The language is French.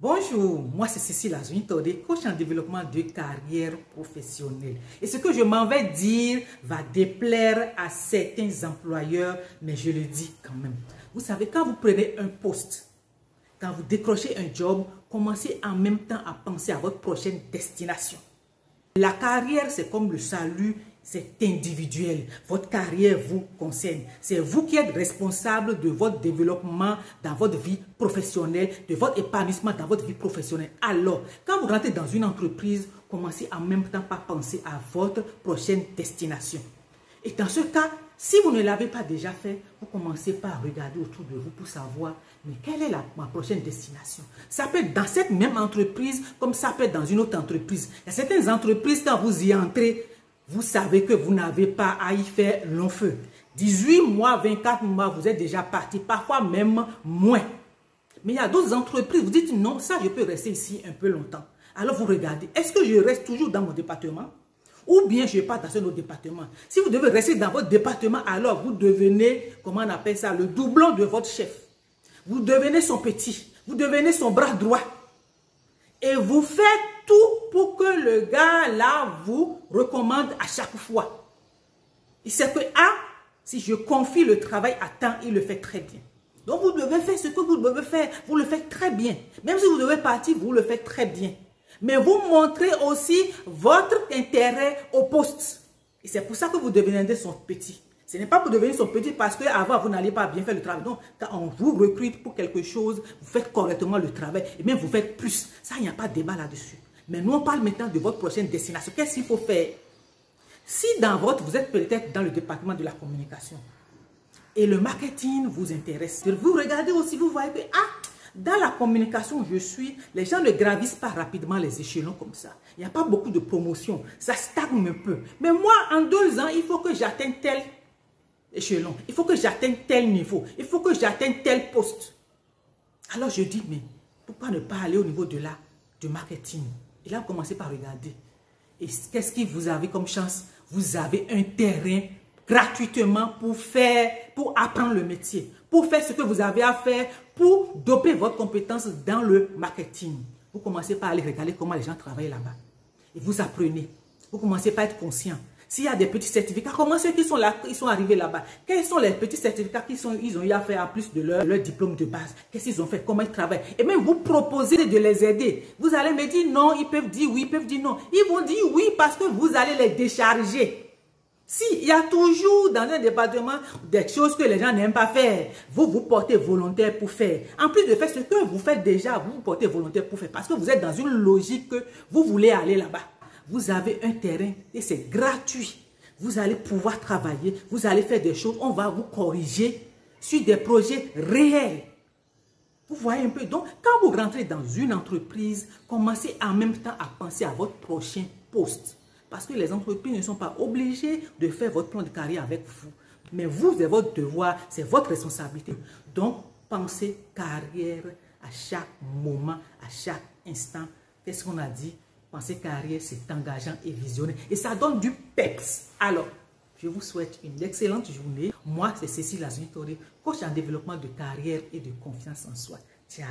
Bonjour, moi c'est Cécile Azunitode, coach en développement de carrière professionnelle. Et ce que je m'en vais dire va déplaire à certains employeurs, mais je le dis quand même. Vous savez, quand vous prenez un poste, quand vous décrochez un job, commencez en même temps à penser à votre prochaine destination. La carrière, c'est comme le salut, c'est individuel. Votre carrière vous concerne. C'est vous qui êtes responsable de votre développement dans votre vie professionnelle, de votre épanouissement dans votre vie professionnelle. Alors, quand vous rentrez dans une entreprise, commencez en même temps par penser à votre prochaine destination. Et dans ce cas, si vous ne l'avez pas déjà fait, vous commencez par regarder autour de vous pour savoir, mais quelle est ma prochaine destination? Ça peut être dans cette même entreprise, comme ça peut être dans une autre entreprise. Il y a certaines entreprises, quand vous y entrez, vous savez que vous n'avez pas à y faire long feu. 18 mois, 24 mois, vous êtes déjà parti, parfois même moins. Mais il y a d'autres entreprises, vous dites non, ça je peux rester ici un peu longtemps. Alors vous regardez, est-ce que je reste toujours dans mon département? Ou bien je pars dans un autre département. Si vous devez rester dans votre département, alors vous devenez, comment on appelle ça, le doublon de votre chef. Vous devenez son petit, vous devenez son bras droit. Et vous faites tout pour que le gars là vous recommande à chaque fois. Il sait que, si je confie le travail à temps, il le fait très bien. Donc vous devez faire ce que vous devez faire, vous le faites très bien. Même si vous devez partir, vous le faites très bien. Mais vous montrez aussi votre intérêt au poste. Et c'est pour ça que vous devenez son petit. Ce n'est pas pour devenir son petit parce qu'avant, vous n'allez pas bien faire le travail. Donc, quand on vous recrute pour quelque chose, vous faites correctement le travail et même vous faites plus. Ça, il n'y a pas de débat là-dessus. Mais nous, on parle maintenant de votre prochaine destination. Qu'est-ce qu'il faut faire? Si vous êtes peut-être dans le département de la communication et le marketing vous intéresse, vous regardez aussi, vous voyez que, dans la communication, les gens ne gravissent pas rapidement les échelons comme ça. Il n'y a pas beaucoup de promotion. Ça stagne un peu. Mais moi, en 2 ans, il faut que j'atteigne tel échelon. Il faut que j'atteigne tel niveau. Il faut que j'atteigne tel poste. Alors je dis, mais pourquoi ne pas aller au niveau du marketing? Et là, vous commencez par regarder. Et qu'est-ce que vous avez comme chance? Vous avez un terrain gratuitement pour apprendre le métier, pour faire ce que vous avez à faire, pour doper votre compétence dans le marketing. Vous commencez par aller regarder comment les gens travaillent là-bas. Et vous apprenez. Vous commencez par être conscient. S'il y a des petits certificats, comment ceux qui sont là, ils sont arrivés là-bas? Quels sont les petits certificats qu'ils ont eu à faire en plus de leur diplôme de base? Qu'est-ce qu'ils ont fait? Comment ils travaillent? Et même vous proposez de les aider. Vous allez me dire non, ils peuvent dire oui, ils peuvent dire non. Ils vont dire oui parce que vous allez les décharger. Si, il y a toujours dans un département des choses que les gens n'aiment pas faire, vous vous portez volontaire pour faire. En plus de faire ce que vous faites déjà, vous vous portez volontaire pour faire parce que vous êtes dans une logique que vous voulez aller là-bas. Vous avez un terrain et c'est gratuit. Vous allez pouvoir travailler, vous allez faire des choses, on va vous corriger sur des projets réels. Vous voyez un peu. Donc, quand vous rentrez dans une entreprise, commencez en même temps à penser à votre prochain poste. Parce que les entreprises ne sont pas obligées de faire votre plan de carrière avec vous. Mais vous, c'est votre devoir, c'est votre responsabilité. Donc, pensez carrière à chaque moment, à chaque instant. Qu'est-ce qu'on a dit? Penser carrière, c'est engageant et visionnaire. Et ça donne du peps. Alors, je vous souhaite une excellente journée. Moi, c'est Cécile Azunitode, coach en développement de carrière et de confiance en soi. Ciao!